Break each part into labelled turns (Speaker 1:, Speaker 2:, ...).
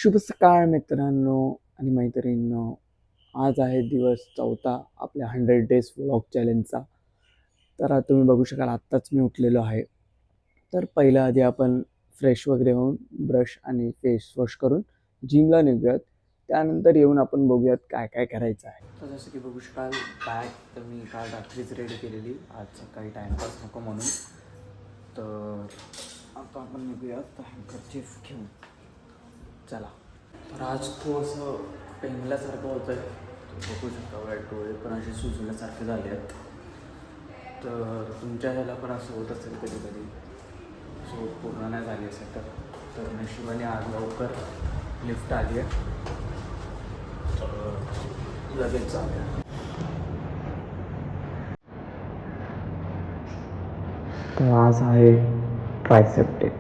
Speaker 1: शुभ सकाळ मित्रांनो आणि मैत्रिणींनो. आज आहे दिवस चौथा आपल्या 100 डेज व्लॉग चॅलेंजचा. तर तुम्ही बघू शकाल आत्ताच मी उठलेलो आहे. तर पहिलं आधी आपण फ्रेश वगैरे होऊन ब्रश आणि फेस वॉश करून जिमला निघूयात. त्यानंतर येऊन आपण बघूयात काय काय करायचं आहे. तर जसं की बघू शकाल बॅग तर मी काल रात्रीच रेडी केलेली, आज सकाळी टाईमपास नको म्हणून. तर आता आपण निघूयात हँकरचीफ घेऊन. चला. तर आज थोडंसं पेंगल्यासारखं होतं आहे. बघू शकता वाईट डोळे पण असे सुजल्यासारखे झाले आहेत. तर तुमच्या ह्याला पण असं होत असेल कधी कधी, सो पूर्ण नाही झाली असेल तर नशिबाने आज लवकर लिफ्ट आली आहे, तर लगेच चालू. तर आज आहे ट्रायसेप डे.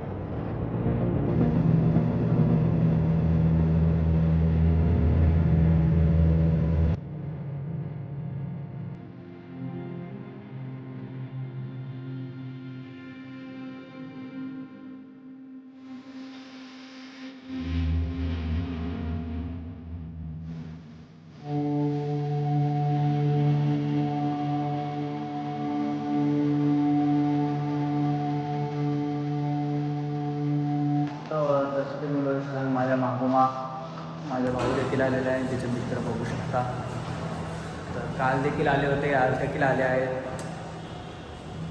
Speaker 1: जसं तुम्ही बघू शकता माझ्या माझा भाऊ देखील आलेला आहे, तिचे मित्र बघू शकता. तर काल देखील आले होते, आज देखील आले आहेत.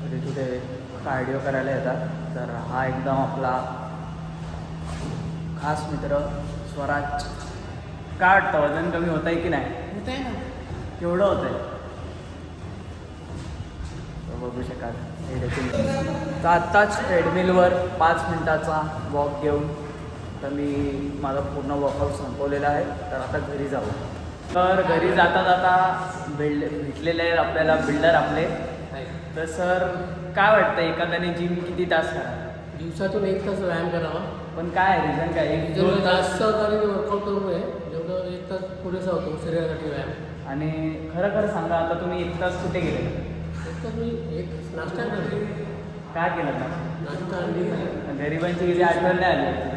Speaker 1: कधी कुठे कार्डिओ करायला येतात. तर हा एकदम आपला खास मित्र स्वराज. काय वाटतं, वजन कमी होत आहे की नाही?
Speaker 2: होत आहे ना.
Speaker 1: केवढं होतं आहे बघू शकाल हे देखील. तर आत्ताच ट्रेडमिलवर 5 मिनिटाचा वॉक घेऊन तर मी माझा पूर्ण वर्कआउट संपवलेला आहे. तर आता घरी जाऊ. तर घरी जाता जाता भेटलेले आहेत आपल्याला बिल्डर आपले. तर सर काय वाटतं एखाद्याने जिम किती तास करा?
Speaker 2: दिवसातून 1 तास व्यायाम करावा.
Speaker 1: पण काय रिझन काय?
Speaker 2: 1-2 तास वर्कआउट करू नये. जेवढं 1 तास पुरेसा होतो शरीरासाठी व्यायाम.
Speaker 1: आणि खरं सांगा, आता तुम्ही 1 तास कुठे गेले?
Speaker 2: 1 तास मी नाश्ता करतो.
Speaker 1: काय केलं ना?
Speaker 2: नाश्ता अंडी खाल्ली.
Speaker 1: गरिबांची किती आठवण नाही आली?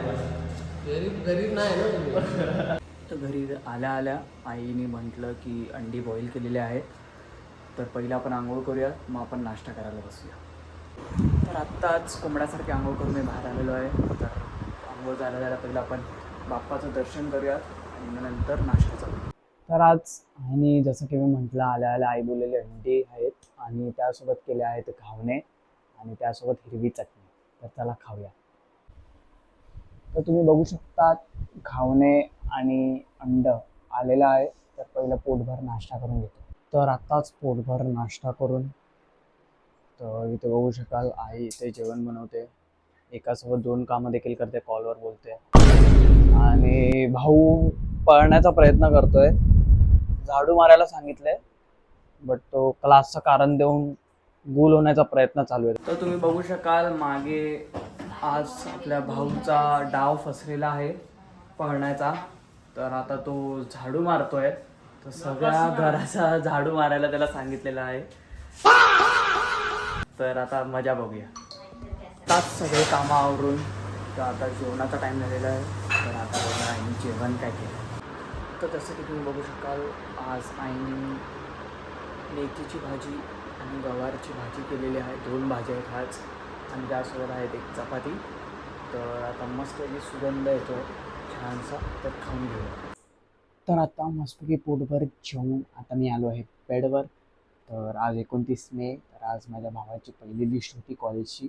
Speaker 2: गरीब नाही ना तुम्ही.
Speaker 1: तर घरी आल्या आल्या आईने म्हटलं की अंडी बॉईल केलेले आहेत, तर पहिलं आपण आंघोळ करूया, मग आपण नाश्ता करायला बसूया. तर आत्ताच कोंबड्यासारखी आंघोळ करून मी बाहेर आलेलो आहे. तर आंघोळ झाल्या पहिलं आपण बाप्पाचं दर्शन करूयात आणि मग नंतर नाश्ता चालू. तर आज आईने जसं की मी म्हटलं आल्या आल्या आई बोललेले अंडी आहेत आणि त्यासोबत केले आहेत घावणे आणि त्यासोबत हिरवी चटणी. तर चला खाऊया. तर तुम्ही बघू शकता घावणे आणि अंड आलेलं आहे. तर पहिलं पोटभर नाश्ता करून घेतो. तर आत्ताच पोटभर नाश्ता करून तर इथे बघू शकाल आई इथे जेवण बनवते, एकासोबत 2 कामं देखील करते, कॉलवर बोलते. आणि भाऊ पळण्याचा प्रयत्न करतोय. झाडू मारायला सांगितलंय बट तो क्लासचं कारण देऊन गुल होण्याचा प्रयत्न चालू आहे. तर तुम्ही बघू शकाल मागे आज आपल्या भाऊचा डाव फसलेला आहे पळण्याचा. तर आता तो झाडू मारतोय. तर सगळ्या घराचा झाडू मारायला त्याला सांगितलेलं आहे. तर आता मजा बघूया. आताच सगळे कामं आवरून तर आता जेवणाचा टाईम झालेला आहे. तर आता बघा आईने जेवण काय केलं. तर जसं की तुम्ही बघू शकाल आज आईने मेथीची भाजी आणि गवारची भाजी केलेली आहे. 2 भाज्या आहेत आज आणि त्यासोबत आहेत 1 चपाती. तर आता मस्त सुगंध येतो छानसा. तर खाऊन घेऊ. तर आता मस्तपैकी पोटभर जेवून आता मी आलो आहे बेडवर. तर आज 29 मे. तर आज माझ्या भावाची पहिली लिस्ट होती कॉलेजची.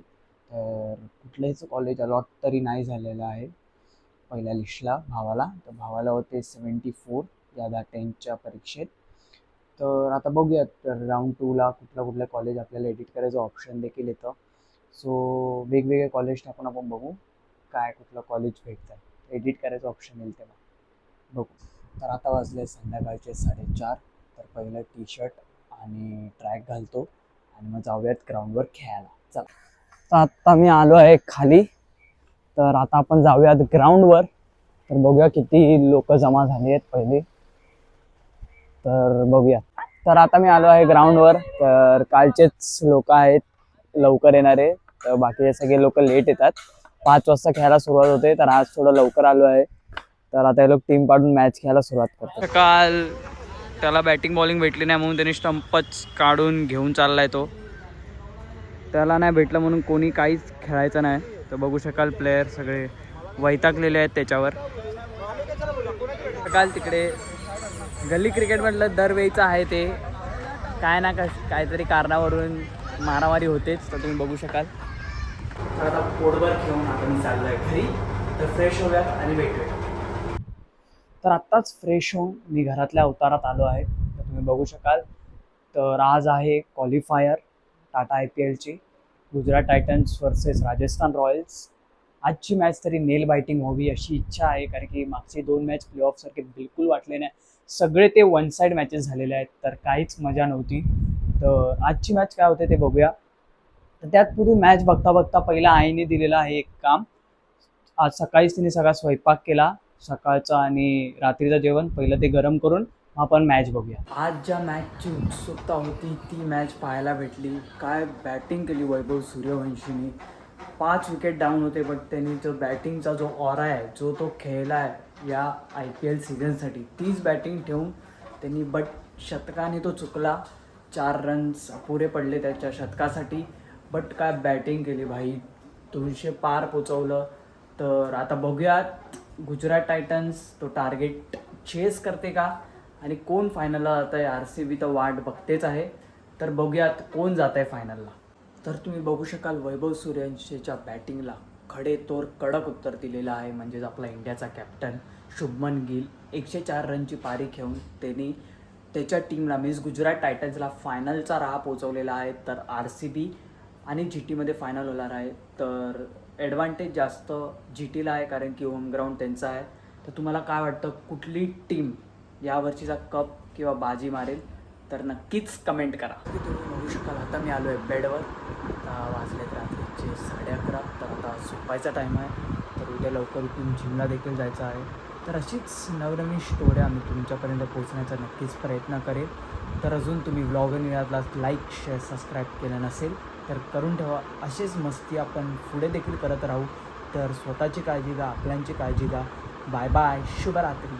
Speaker 1: तर कुठलंच कॉलेज अलॉट तरी नाही झालेलं आहे पहिल्या लिस्टला भावाला. तर भावाला होते 74 या 10च्या परीक्षेत. तर आता बघूयात तर राऊंड 2ला कुठलं कॉलेज आपल्याला एडिट करायचं ऑप्शन देखील येतं. सो वेगवेगळे कॉलेज टाकून आपण बघू काय कुठलं कॉलेज भेटतं. एडिट करायचं ऑप्शन येईल तेव्हा बघू. तर आता वाजले संध्याकाळचे 4:30. तर पहिलं टी शर्ट आणि ट्रॅक घालतो आणि मग जाऊयात ग्राउंडवर खेळायला. चला. तर आत्ता मी आलो आहे खाली. तर आता आपण जाऊयात ग्राउंडवर. तर बघूया किती लोक जमा झाली आहेत पहिले. तर बघूया. तर आता मी आलो आहे ग्राउंडवर. तर कालचेच लोक आहेत लवकर येणारे. तर बाकीचे सगळे लोक लेट येतात. 5 वाजता खेळायला सुरुवात होते. तर आज थोडं लवकर आलो आहे. तर आता हे लोक टीम काढून मॅच खेळायला सुरुवात करतात. काल त्याला बॅटिंग बॉलिंग भेटली नाही म्हणून त्यांनी स्टंपच काढून घेऊन चाललाय तो. त्याला नाही भेटलं म्हणून कोणी काहीच खेळायचं नाही. तर बघू शकाल प्लेयर सगळे वैतागलेले आहेत त्याच्यावर. काल तिकडे गल्ली क्रिकेट म्हटलं दरवेळीचं आहे ते, काय ना काहीतरी कारणावरून मारामारी होतेच. तर तुम्ही बघू शकाल. तर आता पोटभर घेऊन आता मी चाललो आहे घरी. तर फ्रेश होऊयात आणि भेटूया. तर आत्ताच फ्रेश होऊन मी घरातल्या अवतारात आलो आहे. तर तुम्ही बघू शकाल. तर आज आहे क्वालिफायर टाटा IPLची, Gujarat Titans versus Rajasthan Royals. आजची मॅच तरी नेल बायटिंग व्हावी अशी इच्छा आहे, कारण की मागचे 2 मॅच प्लेऑफसारखे बिलकुल वाटले नाही. सगळे ते वन साईड मॅचेस झालेले आहेत, तर काहीच मजा नव्हती. तर आजची मॅच काय होते ते बघूया. तर त्यात पूर्वी मॅच बघता बघता पहिला आईने दिलेलं आहे एक काम. आज सकाळीच तिने सगळा स्वयंपाक केला सकाळचा आणि रात्रीचं जेवण पहिलं ते गरम करून आपण मॅच बघूया. आज ज्या मॅचची उत्सुकता होती ती मॅच पाहायला भेटली. काय बॅटिंग केली वैभव सूर्यवंशीने. 5 विकेट डाऊन होते, बट त्यांनी जो बॅटिंगचा जो ऑरा आहे जो तो खेळला आहे या IPL सीझनसाठी, तीच बॅटिंग ठेवून त्यांनी, बट शतकाने तो चुकला. 4 रन्स अपुरे पडले त्याच्या शतकासाठी. बट काय बॅटिंग केली भाई, 200 पार पोचवलं. तर आता बघूयात गुजरात टायटन्स तो टार्गेट चेस करते का आणि कोण फायनलला जात आहे. RCB तर वाट बघतेच आहे. तर बघूयात कोण जात आहे फायनलला. तर तुम्ही बघू शकाल वैभव सूर्यवंशीच्या बॅटिंगला खडेतोड कडक उत्तर दिलेलं आहे. म्हणजेच आपला इंडियाचा कॅप्टन शुभमन गिल 104 रनची पारी खेळून त्यांनी त्याच्या टीमला मीन्स गुजरात टायटन्सला फायनलचा राहा पोचवलेला आहे. तर RCB आणि GTमध्ये फायनल होणार आहे. तर ॲडव्हान्टेज जास्त GTला आहे, कारण की होम ग्राउंड त्यांचा आहे. तर तुम्हाला काय वाटतं कुठली टीम यावर्षीचा कप किंवा बाजी मारेल, तर नक्कीच कमेंट करा. तुम्ही बघू शकाल आता मी आलो आहे बेडवर. आता वाजलेत रात्रीचे 11:30. तर आता झोपायचा टाईम आहे. तर उद्या लवकर उठून जिमला देखील जायचं आहे. तर अशीच नवनवीन स्टोऱ्या मी तुमच्यापर्यंत पोहोचण्याचा नक्कीच प्रयत्न करेन. तर अजून तुम्ही व्लॉगने यातला लाईक शेअर सबस्क्राईब केलं नसेल तर करून ठेवा. अशीच मस्ती आपण पुढे देखील करत राहू. तर स्वतःची काळजी घ्या, आपल्यांची काळजी घ्या. बाय बाय, शुभरात्री.